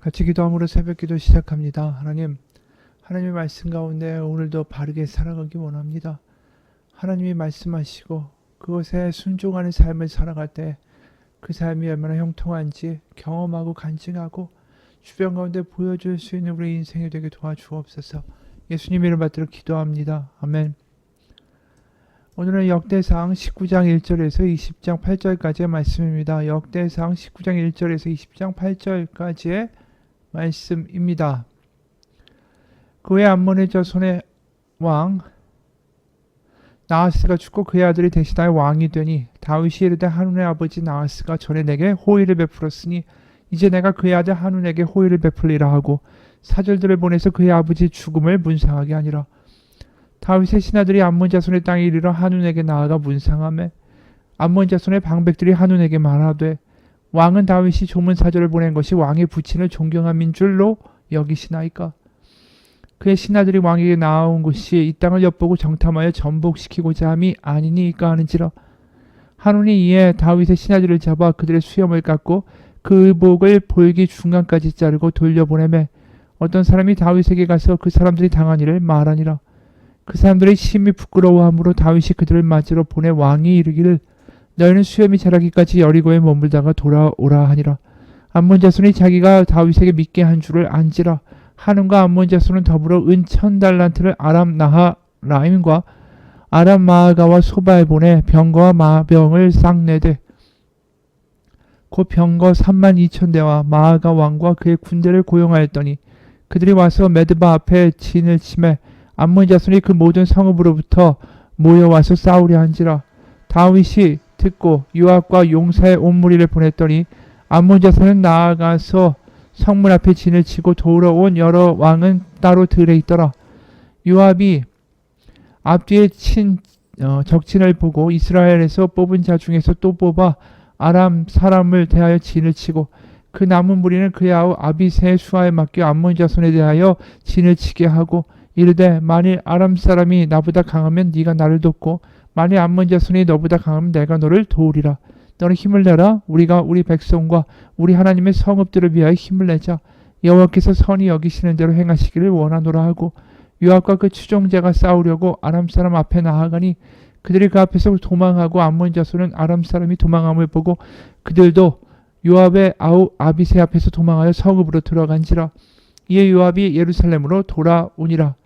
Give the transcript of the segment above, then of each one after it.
같이 기도함으로 새벽기도 시작합니다. 하나님의 말씀 가운데 오늘도 바르게 살아가기 원합니다. 하나님이 말씀하시고 그것에 순종하는 삶을 살아갈 때 그 삶이 얼마나 형통한지 경험하고 간증하고 주변 가운데 보여줄 수 있는 우리 인생이 되게 도와주옵소서. 예수님 이름 받들어 기도합니다. 아멘. 오늘은 역대상 19장 1절에서 20장 8절까지의 말씀입니다. 역대상 19장 1절에서 20장 8절까지의 말씀입니다. 그 후에 암몬의 자손의 왕 나하스가 죽고 그의 아들이 대신하여 왕이 되니 다윗이 이르되 한운의 아버지 나하스가 전에 내게 호의를 베풀었으니 이제 내가 그의 아들 한운에게 호의를 베풀리라 하고 사절들을 보내서 그의 아버지 죽음을 문상하게 하니라. 다윗의 신하들이 암몬 자손의 땅에 이르러 한운에게 나아가 문상하매 암몬 자손의 방백들이 한운에게 말하되 왕은 다윗이 조문 사절을 보낸 것이 왕의 부친을 존경함인 줄로 여기시나이까. 그의 신하들이 왕에게 나아온 것이 이 땅을 엿보고 정탐하여 전복시키고자 함이 아니니까 하는지라. 한운이 이에 다윗의 신하들을 잡아 그들의 수염을 깎고 그 의복을 볼기 중간까지 자르고 돌려보내매 어떤 사람이 다윗에게 가서 그 사람들이 당한 일을 말하니라. 그 사람들이 심히 부끄러워함으로 다윗이 그들을 맞으러 보내 왕이 이르기를 너희는 수염이 자라기까지 여리고에 머물다가 돌아오라 하니라. 암몬 자손이 자기가 다윗에게 믿게 한 줄을 안지라. 한운과 암몬 자손은 더불어 은 1000달란트를 아람 나하라임과 아람 마아가와 소바에 보내 병거와 마병을 싹내되 곧 병거 32,000대와 마아가 왕과 그의 군대를 고용하였더니 그들이 와서 메드바 앞에 진을 치매 암몬 자손이 그 모든 성읍으로부터 모여와서 싸우려 한지라. 다윗이 듣고 요압과 용사의 온 무리를 보냈더니 암몬 자손은 나아가서 성문 앞에 진을 치고 돌아온 여러 왕은 따로 들에 있더라. 요압이 앞뒤에 적진을 보고 이스라엘에서 뽑은 자 중에서 또 뽑아 아람 사람을 대하여 진을 치고 그 남은 무리는 그의 아우 아비새의 수하에 맡겨 암몬 자손에 대하여 진을 치게 하고 이르되 만일 아람 사람이 나보다 강하면 네가 나를 돕고 만일 암몬 자손이 너보다 강하면 내가 너를 도우리라. 너는 힘을 내라. 우리가 우리 백성과 우리 하나님의 성읍들을 위하여 힘을 내자. 여호와께서 선히 여기시는 대로 행하시기를 원하노라 하고 요압과 그 추종자가 싸우려고 아람 사람 앞에 나아가니 그들이 그 앞에서 도망하고 암몬 자손은 아람 사람이 도망함을 보고 그들도 요압의 아우 아비새 앞에서 도망하여 성읍으로 들어간지라. 이에 요압이 예루살렘으로 돌아오니라.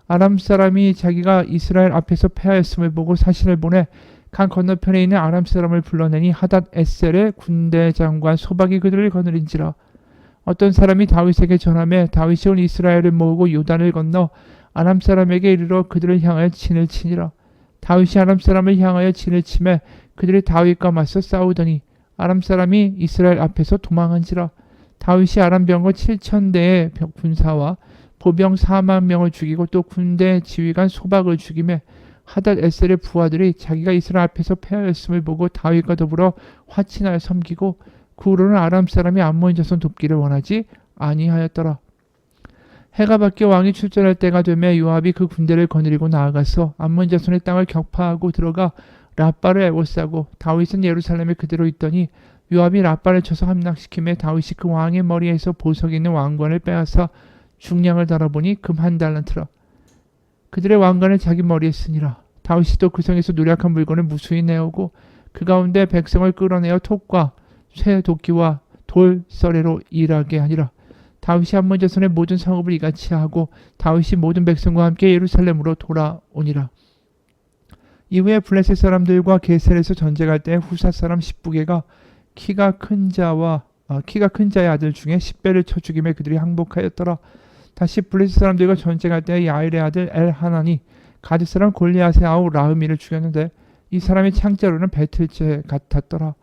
아람 사람이 자기가 이스라엘 앞에서 패하였음을 보고 사신을 보내 강 건너편에 있는 아람 사람을 불러내니 하닷 에셀의 군대 장관 소박이 그들을 거느린지라. 어떤 사람이 다윗에게 전하며 다윗이 온 이스라엘을 모으고 요단을 건너 아람 사람에게 이르러 그들을 향하여 진을 치니라. 다윗이 아람 사람을 향하여 진을 치매 그들이 다윗과 맞서 싸우더니 아람 사람이 이스라엘 앞에서 도망한지라. 다윗이 아람 병거 7,000대의 군사와 보병 4만 명을 죽이고 또 군대 지휘관 소박을 죽이며 하닷 에셀의 부하들이 자기가 이스라엘 앞에서 패하였음을 보고 다윗과 더불어 화친하여 섬기고 그 후로는 아람 사람이 암몬 자손 돕기를 원하지 아니하였더라. 해가 바뀌어 왕이 출전할 때가 되매 요압이 그 군대를 거느리고 나아가서 암몬 자손의 땅을 격파하고 들어가 라빠를 애워싸고 다윗은 예루살렘에 그대로 있더니 요압이 라빠를 쳐서 함락시키매 다윗이 그 왕의 머리에서 보석이 있는 왕관을 빼앗아 중량을 달아보니 금 1달란트라. 그들의 왕관을 자기 머리에 쓰니라. 다윗이 또 그 성에서 노략한 물건을 무수히 내오고 그 가운데 백성을 끌어내어 톱과 쇠 도끼와 돌 썰애로 일하게 하니라. 다윗이 암몬 자손의 모든 성읍을 이같이 하고 다윗이 모든 백성과 함께 예루살렘으로 돌아오니라. 이후에 블레셋 사람들과 게셀에서 전쟁할 때 후사 사람 십부개가 키가 큰 자의 아들 중에 10배를 쳐 죽임에 그들이 항복하였더라. 다시 블레셋 사람들과 전쟁할 때 야일의 아들 엘하나니 가드 사람 골리앗의 아우 라흐미를 죽였는데 이 사람의 창자로는 배틀째 같았더라.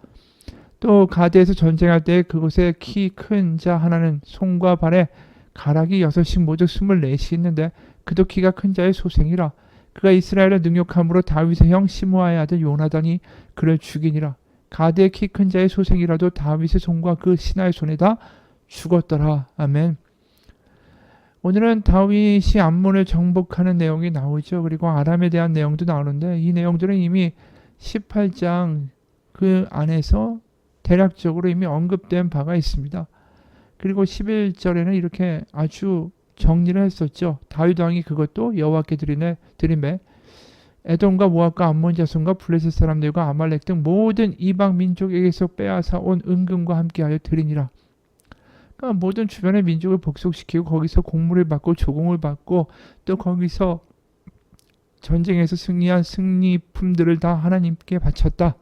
또 가드에서 전쟁할 때 그곳에 키 큰 자 하나는 손과 발에 가락이 6씩 모두 24이 있는데 그도 키가 큰 자의 소생이라. 그가 이스라엘을 능욕함으로 다윗의 형 시므아의 아들 요나단이 그를 죽이니라. 가드의 키 큰 자의 소생이라도 다윗의 손과 그 신하의 손에 다 죽었더라. 아멘. 오늘은 다윗이 암몬을 정복하는 내용이 나오죠. 그리고 아람에 대한 내용도 나오는데 이 내용들은 이미 18장 그 안에서 대략적으로 이미 언급된 바가 있습니다. 그리고 11절에는 이렇게 아주 정리를 했었죠. 다윗 왕이 그것도 여호와께 드림에 에돔과 모압과 암몬 자손과 블레셋 사람들과 아말렉 등 모든 이방 민족에게서 빼앗아 온 은금과 함께하여 드리니라. 그러니까 모든 주변의 민족을 복속시키고 거기서 공물을 받고 조공을 받고 또 거기서 전쟁에서 승리한 승리품들을 다 하나님께 바쳤다.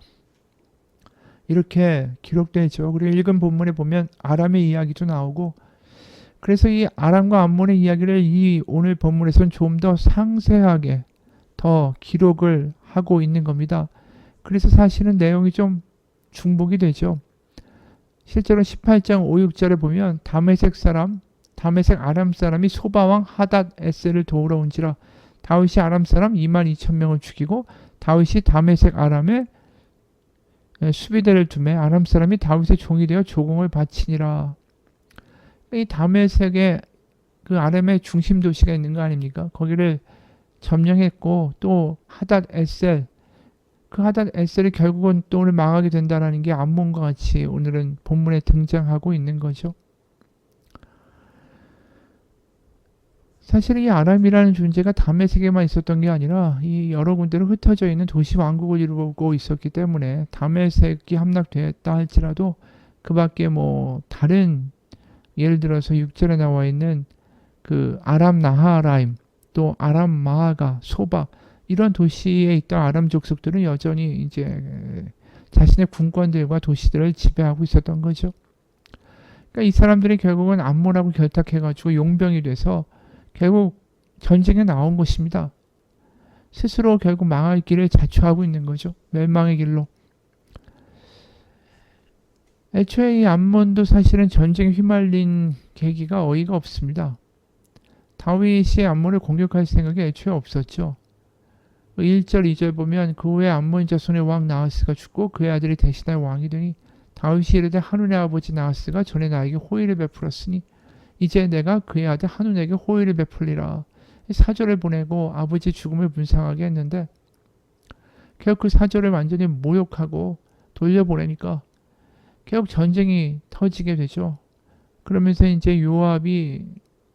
이렇게 기록되죠. 그리고 읽은 본문에 보면 아람의 이야기도 나오고, 그래서 이 아람과 암몬의 이야기를 이 오늘 본문에서는 좀 더 상세하게 더 기록을 하고 있는 겁니다. 그래서 사실은 내용이 좀 중복이 되죠. 실제로 18장 5, 6절에 보면 다메섹 아람 사람이 소바왕 하닷 에셀을 도우러 온지라 다윗이 아람 사람 22,000명을 죽이고 다윗이 다메섹 아람에 수비대를 두매 아람 사람이 다윗의 종이 되어 조공을 바치니라. 이 다메섹에 그 아람의 중심 도시가 있는 거 아닙니까? 거기를 점령했고 또 하닷 에셀, 그 하닷 에셀이 결국은 또 오늘 망하게 된다는 게 암몬과 같이 오늘은 본문에 등장하고 있는 거죠. 사실 이 아람이라는 존재가 다메섹에만 있었던 게 아니라 이 여러 군데로 흩어져 있는 도시 왕국을 이루고 있었기 때문에 다메섹이 함락되었다 할지라도 그 밖에 뭐 다른 예를 들어서 6절에 나와 있는 그 아람 나하라임, 또 아람 마아가, 소바 이런 도시에 있던 아람 족속들은 여전히 이제 자신의 군권들과 도시들을 지배하고 있었던 거죠. 그러니까 이 사람들이 결국은 암몬하고 결탁해가지고 용병이 돼서 결국 전쟁에 나온 것입니다. 스스로 결국 망할 길을 자초하고 있는 거죠. 멸망의 길로. 애초에 이 암몬도 사실은 전쟁에 휘말린 계기가 어이가 없습니다. 다윗이 암몬을 공격할 생각이 애초에 없었죠. 1절 2절 보면 그 후에 암몬 자손의 왕 나하스가 죽고 그의 아들이 대신하여 왕이 되니 다윗이 이르되 한운의 아버지 나하스가 전에 나에게 호의를 베풀었으니 이제 내가 그의 아들 한운에게 호의를 베풀리라. 사절을 보내고 아버지 죽음을 분상하게 했는데 결국 그 사절을 완전히 모욕하고 돌려보내니까 결국 전쟁이 터지게 되죠. 그러면서 이제 요압이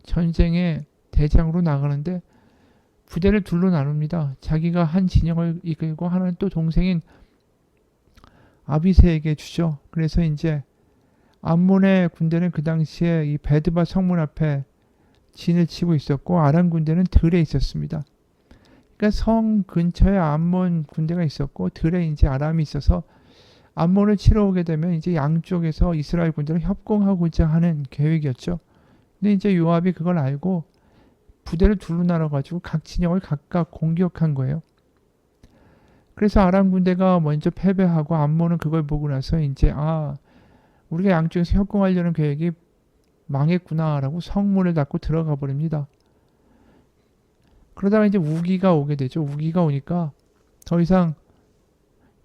전쟁에 대장으로 나가는데 부대를 둘로 나눕니다. 자기가 한 진영을 이끌고 하나는 또 동생인 아비새에게 주죠. 그래서 이제 암몬의 군대는 그 당시에 이 베드바 성문 앞에 진을 치고 있었고 아람 군대는 들에 있었습니다. 그러니까 성 근처에 암몬 군대가 있었고 들에 이제 아람이 있어서 암몬을 치러 오게 되면 이제 양쪽에서 이스라엘 군대를 협공하고자 하는 계획이었죠. 근데 이제 요압이 그걸 알고 부대를 둘로 나눠가지고 각 진영을 각각 공격한 거예요. 그래서 아람 군대가 먼저 패배하고 암몬은 그걸 보고 나서 이제 우리가 양쪽에서 협공하려는 계획이 망했구나라고 성문을 닫고 들어가 버립니다. 그러다가 이제 우기가 오게 되죠. 우기가 오니까 더 이상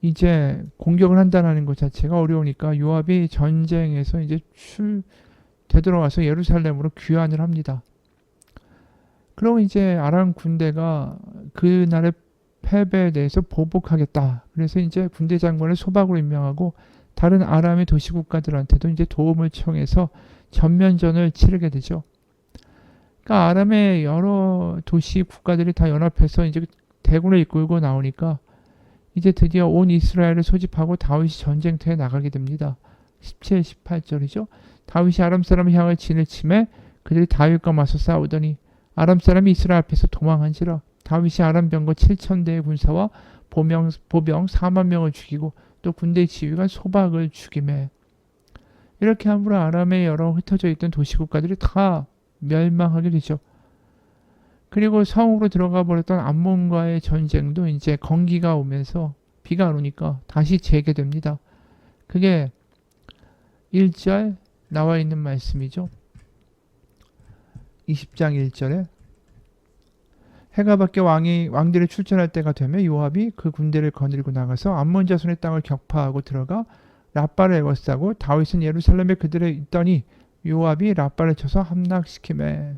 이제 공격을 한다는 것 자체가 어려우니까 요압이 전쟁에서 이제 되돌아와서 예루살렘으로 귀환을 합니다. 그리고 이제 아람 군대가 그날의 패배에 대해서 보복하겠다. 그래서 이제 군대 장관을 소박으로 임명하고 다른 아람의 도시 국가들한테도 이제 도움을 청해서 전면전을 치르게 되죠. 그러니까 아람의 여러 도시 국가들이 다 연합해서 이제 대군을 이끌고 나오니까 이제 드디어 온 이스라엘을 소집하고 다윗이 전쟁터에 나가게 됩니다. 17, 18절이죠. 다윗이 아람 사람을 향해 진을 치매 그들이 다윗과 맞서 싸우더니 아람 사람이 이스라엘 앞에서 도망한지라 다윗이 아람 병거 7,000대의 군사와 보병 4만 명을 죽이고 또 군대 지휘관 소박을 죽이매 이렇게 함으로 아람의 여러 흩어져 있던 도시국가들이 다 멸망하게 되죠. 그리고 성으로 들어가 버렸던 암몬과의 전쟁도 이제 건기가 오면서 비가 안 오니까 다시 재개됩니다. 그게 1절 나와 있는 말씀이죠. 20장 1절에 해가 밖에 왕들이 출전할 때가 되면 요압이 그 군대를 거느리고 나가서 암몬 자손의 땅을 격파하고 들어가 라빠를 에워싸고 다윗은 예루살렘에 그들에 있더니 요압이 라빠를 쳐서 함락시키매.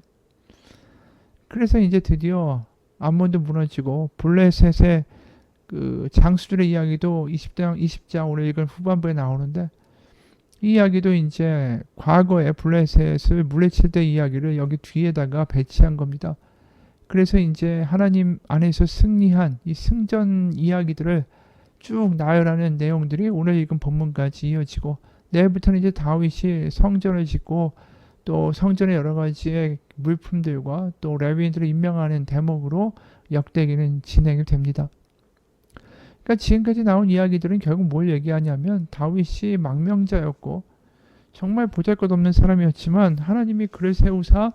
그래서 이제 드디어 암몬도 무너지고 블레셋의 그 장수들의 이야기도 20장 오늘 읽은 후반부에 나오는데 이 이야기도 이제 과거에 블레셋을 물리칠 때 이야기를 여기 뒤에다가 배치한 겁니다. 그래서 이제 하나님 안에서 승리한 이 승전 이야기들을 쭉 나열하는 내용들이 오늘 읽은 본문까지 이어지고, 내일부터는 이제 다윗이 성전을 짓고 또 성전의 여러 가지의 물품들과 또 레위인들을 임명하는 대목으로 역대기는 진행이 됩니다. 그러니까 지금까지 나온 이야기들은 결국 뭘 얘기하냐면, 다윗이 망명자였고 정말 보잘것없는 사람이었지만 하나님이 그를 세우사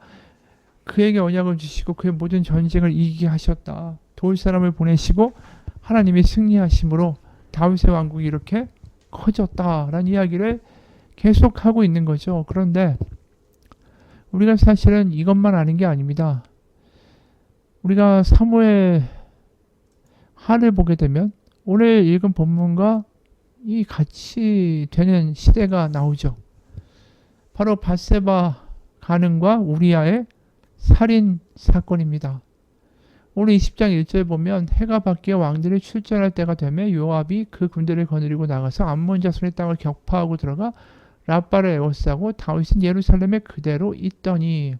그에게 언약을 주시고 그의 모든 전쟁을 이기게 하셨다. 도울 사람을 보내시고 하나님이 승리하심으로 다윗의 왕국이 이렇게 커졌다라는 이야기를 계속하고 있는 거죠. 그런데 우리가 사실은 이것만 아는 게 아닙니다. 우리가 사무엘 하를 보게 되면 오늘 읽은 본문과 이 같이 되는 시대가 나오죠. 바로 밧세바 가늠과 우리아의 살인 사건입니다. 오늘 20장 1절 보면 해가 바뀌어 왕들이 출전할 때가 되매 요압이 그 군대를 거느리고 나가서 암몬 자손의 땅을 격파하고 들어가 라빠를 에워싸고 다윗은 예루살렘에 그대로 있더니,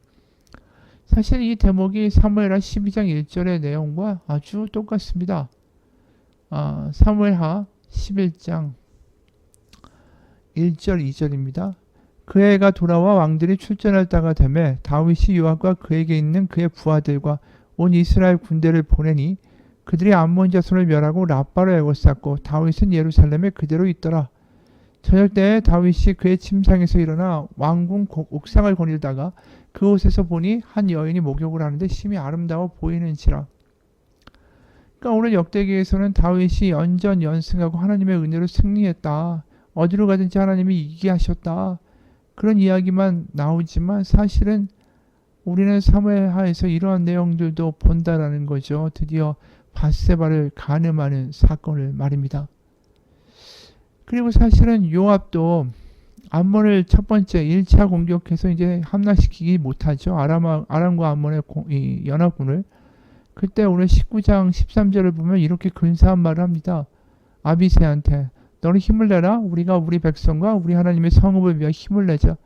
사실 이 대목이 사무엘하 12장 1절의 내용과 아주 똑같습니다. 사무엘하 11장 1절 2절입니다. 그 해가 돌아와 왕들이 출전할 때가 되매 다윗이 요압과 그에게 있는 그의 부하들과 온 이스라엘 군대를 보내니 그들이 암몬 자손을 멸하고 라빠를 에워쌌고 다윗은 예루살렘에 그대로 있더라. 저녁 때에 다윗이 그의 침상에서 일어나 왕궁 옥상을 거닐다가 그곳에서 보니 한 여인이 목욕을 하는데 심히 아름다워 보이는지라. 그러니까 오늘 역대기에서는 다윗이 연전연승하고 하나님의 은혜로 승리했다. 어디로 가든지 하나님이 이기게 하셨다. 그런 이야기만 나오지만 사실은 우리는 사무엘하에서 이러한 내용들도 본다라는 거죠. 드디어 밧세바를 간음하는 사건을 말입니다. 그리고 사실은 요압도 암몬을 첫 번째 1차 공격해서 이제 함락시키지 못하죠. 아람과 암몬의 이 연합군을. 그때 오늘 19장 13절을 보면 이렇게 근사한 말을 합니다. 아비새한테 너는 힘을 내라. 우리가 우리 백성과 우리 하나님의 성읍을 위하여 힘을 내자.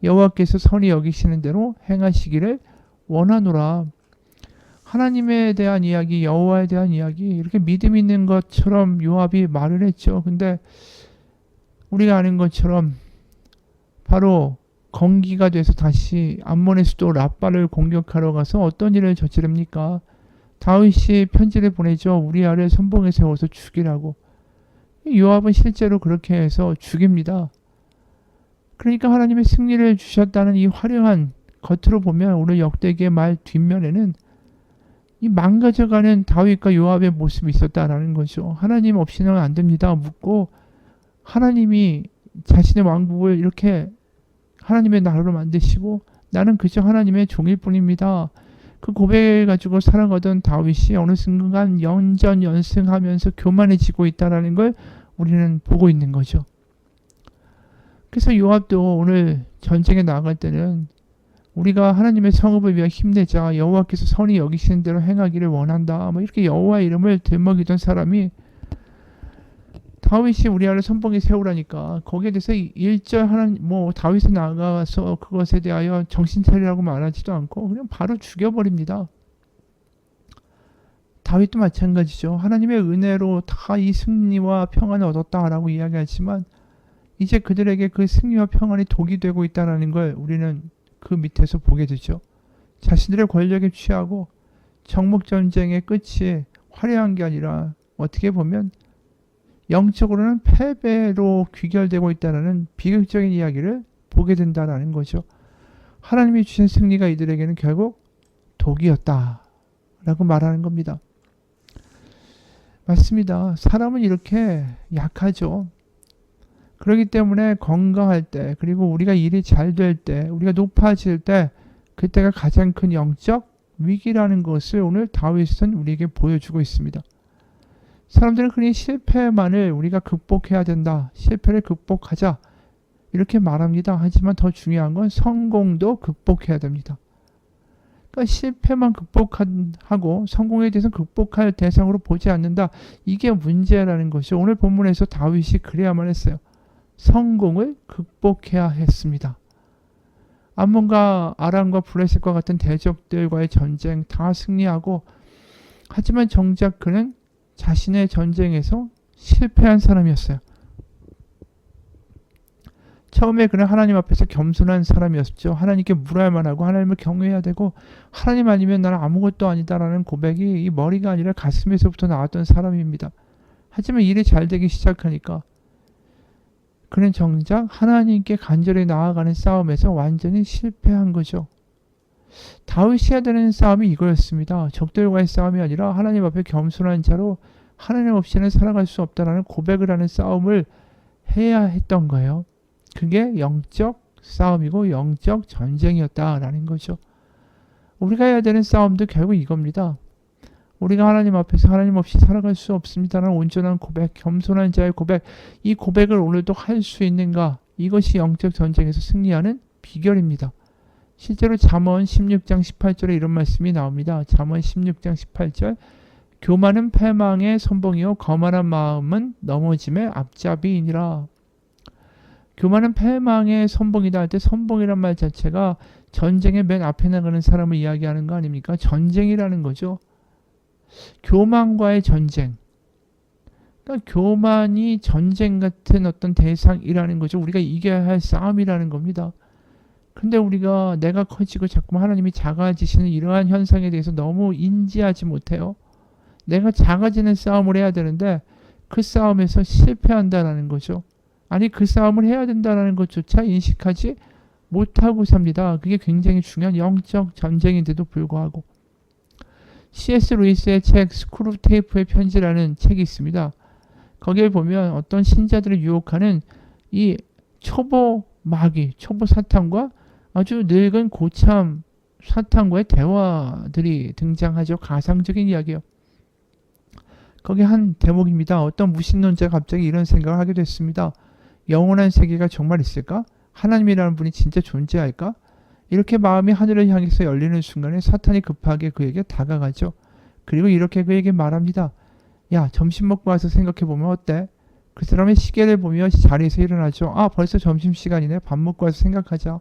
여호와께서 선히 여기시는 대로 행하시기를 원하노라. 하나님에 대한 이야기, 여호와에 대한 이야기, 이렇게 믿음 있는 것처럼 요압이 말을 했죠. 근데 우리가 아는 것처럼 바로 건기가 돼서 다시 암몬의 수도 라빠를 공격하러 가서 어떤 일을 저지릅니까? 다윗이 편지를 보내죠. 우리아를 선봉에 세워서 죽이라고. 요압은 실제로 그렇게 해서 죽입니다. 그러니까 하나님의 승리를 주셨다는 이 화려한, 겉으로 보면 오늘 역대기의 말 뒷면에는 이 망가져가는 다윗과 요압의 모습이 있었다라는 거죠. 하나님 없이는 안 됩니다. 묻고 하나님이 자신의 왕국을 이렇게 하나님의 나라로 만드시고 나는 그저 하나님의 종일 뿐입니다. 그 고백을 가지고 살아가던 다윗이 어느 순간 연전연승하면서 교만해지고 있다는 걸 우리는 보고 있는 거죠. 그래서 요압도 오늘 전쟁에 나아갈 때는 우리가 하나님의 성읍을 위하여 힘내자. 여호와께서 선히 여기시는 대로 행하기를 원한다. 이렇게 여호와의 이름을 들먹이던 사람이 다윗이 우리아를 선봉에 세우라니까 거기에 대해서 1절 다윗이 나가서 그것에 대하여 정신 차리라고 말하지도 않고 그냥 바로 죽여버립니다. 다윗도 마찬가지죠. 하나님의 은혜로 다 이 승리와 평안을 얻었다라고 이야기하지만 이제 그들에게 그 승리와 평안이 독이 되고 있다는 걸 우리는 그 밑에서 보게 되죠. 자신들의 권력에 취하고 정목전쟁의 끝이 화려한 게 아니라 어떻게 보면 영적으로는 패배로 귀결되고 있다는 비극적인 이야기를 보게 된다는 거죠. 하나님이 주신 승리가 이들에게는 결국 독이었다라고 말하는 겁니다. 맞습니다. 사람은 이렇게 약하죠. 그렇기 때문에 건강할 때, 그리고 우리가 일이 잘 될 때, 우리가 높아질 때, 그때가 가장 큰 영적 위기라는 것을 오늘 다윗은 우리에게 보여주고 있습니다. 사람들은 흔히 실패만을 우리가 극복해야 된다. 실패를 극복하자. 이렇게 말합니다. 하지만 더 중요한 건 성공도 극복해야 됩니다. 그러니까 실패만 극복하고 성공에 대해서 극복할 대상으로 보지 않는다. 이게 문제라는 것이 오늘 본문에서 다윗이 그래야만 했어요. 성공을 극복해야 했습니다. 암몬과 아람과 블레셋과 같은 대적들과의 전쟁 다 승리하고, 하지만 정작 그는 자신의 전쟁에서 실패한 사람이었어요. 처음에 그는 하나님 앞에서 겸손한 사람이었죠. 하나님께 물어야 만하고 하나님을 경외해야 되고, 하나님 아니면 나는 아무것도 아니다라는 고백이 이 머리가 아니라 가슴에서부터 나왔던 사람입니다. 하지만 일이 잘 되기 시작하니까 그는 정작 하나님께 간절히 나아가는 싸움에서 완전히 실패한 거죠. 다윗이 해야 되는 싸움이 이거였습니다. 적들과의 싸움이 아니라 하나님 앞에 겸손한 자로 하나님 없이는 살아갈 수 없다라는 고백을 하는 싸움을 해야 했던 거예요. 그게 영적 싸움이고 영적 전쟁이었다라는 거죠. 우리가 해야 되는 싸움도 결국 이겁니다. 우리가 하나님 앞에서 하나님 없이 살아갈 수 없습니다라는 온전한 고백, 겸손한 자의 고백, 이 고백을 오늘도 할 수 있는가? 이것이 영적 전쟁에서 승리하는 비결입니다. 실제로 잠언 16장 18절에 이런 말씀이 나옵니다. 잠언 16장 18절, 교만은 패망의 선봉이요 거만한 마음은 넘어짐의 앞잡이이니라. 교만은 패망의 선봉이다 할 때 선봉이란 말 자체가 전쟁의 맨 앞에 나가는 사람을 이야기하는 거 아닙니까? 전쟁이라는 거죠. 교만과의 전쟁. 그러니까 교만이 전쟁 같은 어떤 대상이라는 거죠. 우리가 이겨야 할 싸움이라는 겁니다. 근데 우리가 내가 커지고 자꾸 하나님이 작아지시는 이러한 현상에 대해서 너무 인지하지 못해요. 내가 작아지는 싸움을 해야 되는데 그 싸움에서 실패한다는 거죠. 아니 그 싸움을 해야 된다는 것조차 인식하지 못하고 삽니다. 그게 굉장히 중요한 영적 전쟁인데도 불구하고. C.S. 루이스의 책 스크루 테이프의 편지라는 책이 있습니다. 거기에 보면 어떤 신자들을 유혹하는 이 초보 마귀, 초보 사탄과 아주 늙은 고참 사탄과의 대화들이 등장하죠. 가상적인 이야기예요. 거기 한 대목입니다. 어떤 무신론자가 갑자기 이런 생각을 하게 됐습니다. 영원한 세계가 정말 있을까? 하나님이라는 분이 진짜 존재할까? 이렇게 마음이 하늘을 향해서 열리는 순간에 사탄이 급하게 그에게 다가가죠. 그리고 이렇게 그에게 말합니다. 야, 점심 먹고 와서 생각해보면 어때? 그 사람의 시계를 보며 자리에서 일어나죠. 아, 벌써 점심시간이네. 밥 먹고 와서 생각하자.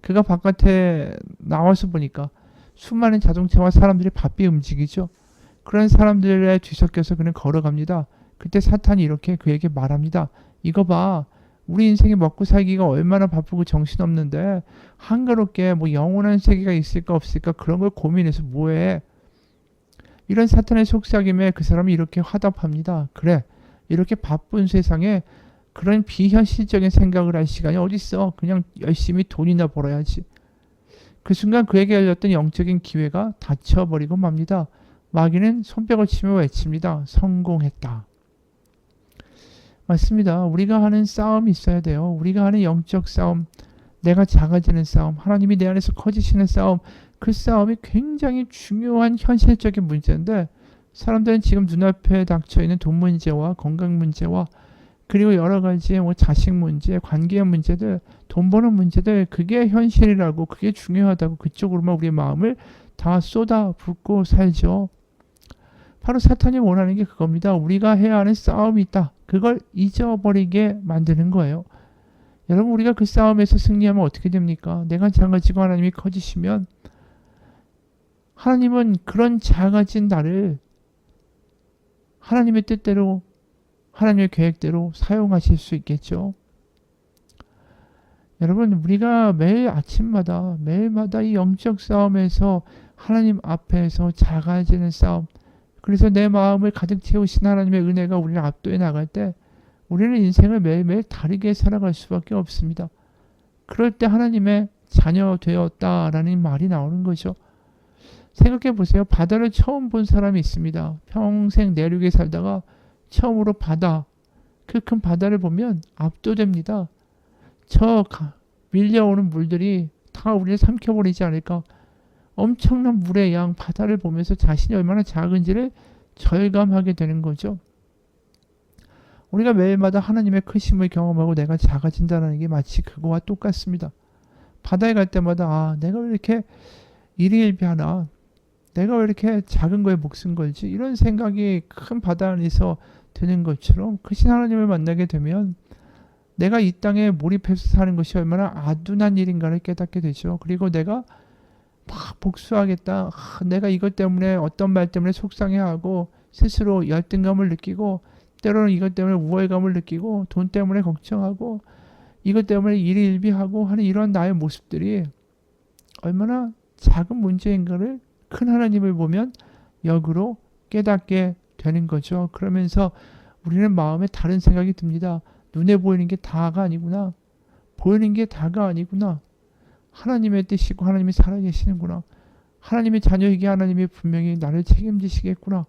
그가 바깥에 나와서 보니까 수많은 자동차와 사람들이 바삐 움직이죠. 그런 사람들에 뒤섞여서 그는 걸어갑니다. 그때 사탄이 이렇게 그에게 말합니다. 이거 봐. 우리 인생이 먹고 살기가 얼마나 바쁘고 정신없는데 한가롭게 뭐 영원한 세계가 있을까 없을까 그런 걸 고민해서 뭐해. 이런 사탄의 속삭임에 그 사람이 이렇게 화답합니다. 그래, 이렇게 바쁜 세상에 그런 비현실적인 생각을 할 시간이 어딨어. 그냥 열심히 돈이나 벌어야지. 그 순간 그에게 열렸던 영적인 기회가 닫혀버리고 맙니다. 마귀는 손뼉을 치며 외칩니다. 성공했다. 맞습니다. 우리가 하는 싸움이 있어야 돼요. 우리가 하는 영적 싸움, 내가 작아지는 싸움, 하나님이 내 안에서 커지시는 싸움, 그 싸움이 굉장히 중요한 현실적인 문제인데 사람들은 지금 눈앞에 닥쳐있는 돈 문제와 건강 문제와 그리고 여러 가지 뭐 자식 문제, 관계 문제들, 돈 버는 문제들, 그게 현실이라고, 그게 중요하다고 그쪽으로만 우리의 마음을 다 쏟아붓고 살죠. 바로 사탄이 원하는 게 그겁니다. 우리가 해야 하는 싸움이 있다. 그걸 잊어버리게 만드는 거예요. 여러분, 우리가 그 싸움에서 승리하면 어떻게 됩니까? 내가 작아지고 하나님이 커지시면 하나님은 그런 작아진 나를 하나님의 뜻대로, 하나님의 계획대로 사용하실 수 있겠죠. 여러분, 우리가 매일 아침마다 매일마다 이 영적 싸움에서 하나님 앞에서 작아지는 싸움, 그래서 내 마음을 가득 채우신 하나님의 은혜가 우리를 압도해 나갈 때 우리는 인생을 매일매일 다르게 살아갈 수밖에 없습니다. 그럴 때 하나님의 자녀 되었다라는 말이 나오는 거죠. 생각해 보세요. 바다를 처음 본 사람이 있습니다. 평생 내륙에 살다가 처음으로 바다, 그 큰 바다를 보면 압도됩니다. 저 밀려오는 물들이 다 우리를 삼켜버리지 않을까. 엄청난 물의 양, 바다를 보면서 자신이 얼마나 작은지를 절감하게 되는 거죠. 우리가 매일마다 하나님의 크심을 경험하고 내가 작아진다는 게 마치 그거와 똑같습니다. 바다에 갈 때마다 아, 내가 왜 이렇게 일희일비하나, 내가 왜 이렇게 작은 거에 목숨 걸지, 이런 생각이 큰 바다 안에서 드는 것처럼 크신 하나님을 만나게 되면 내가 이 땅에 몰입해서 사는 것이 얼마나 아둔한 일인가를 깨닫게 되죠. 그리고 내가 막 복수하겠다. 내가 이것 때문에 어떤 말 때문에 속상해하고 스스로 열등감을 느끼고 때로는 이것 때문에 우월감을 느끼고 돈 때문에 걱정하고 이것 때문에 일희일비하고 하는 이런 나의 모습들이 얼마나 작은 문제인가를 큰 하나님을 보면 역으로 깨닫게 되는 거죠. 그러면서 우리는 마음에 다른 생각이 듭니다. 눈에 보이는 게 다가 아니구나. 보이는 게 다가 아니구나. 하나님의 뜻이고 하나님이 살아계시는구나. 하나님의 자녀이기에 하나님이 분명히 나를 책임지시겠구나.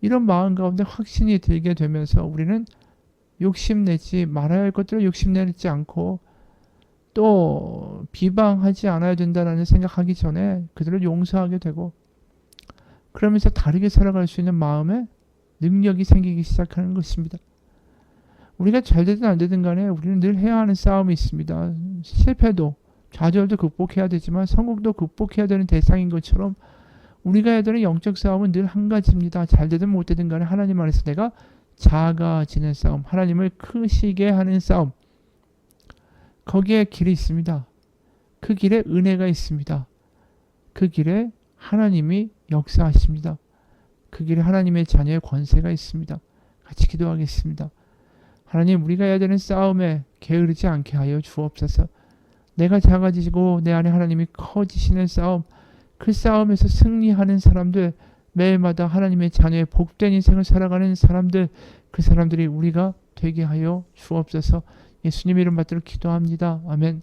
이런 마음 가운데 확신이 들게 되면서 우리는 욕심내지 말아야 할 것들을 욕심내지 않고 또 비방하지 않아야 된다는 생각하기 전에 그들을 용서하게 되고 그러면서 다르게 살아갈 수 있는 마음의 능력이 생기기 시작하는 것입니다. 우리가 잘 되든 안 되든 간에 우리는 늘 해야 하는 싸움이 있습니다. 실패도 좌절도 극복해야 되지만 성공도 극복해야 되는 대상인 것처럼 우리가 해야 되는 영적 싸움은 늘 한 가지입니다. 잘 되든 못 되든 간에 하나님 안에서 내가 작아지는 싸움, 하나님을 크시게 하는 싸움. 거기에 길이 있습니다. 그 길에 은혜가 있습니다. 그 길에 하나님이 역사하십니다. 그 길에 하나님의 자녀의 권세가 있습니다. 같이 기도하겠습니다. 하나님, 우리가 해야 되는 싸움에 게으르지 않게 하여 주옵소서. 내가 작아지고 내 안에 하나님이 커지시는 싸움, 그 싸움에서 승리하는 사람들, 매일마다 하나님의 자녀의 복된 인생을 살아가는 사람들, 그 사람들이 우리가 되게 하여 주옵소서. 예수님 이름 받들어 기도합니다. 아멘.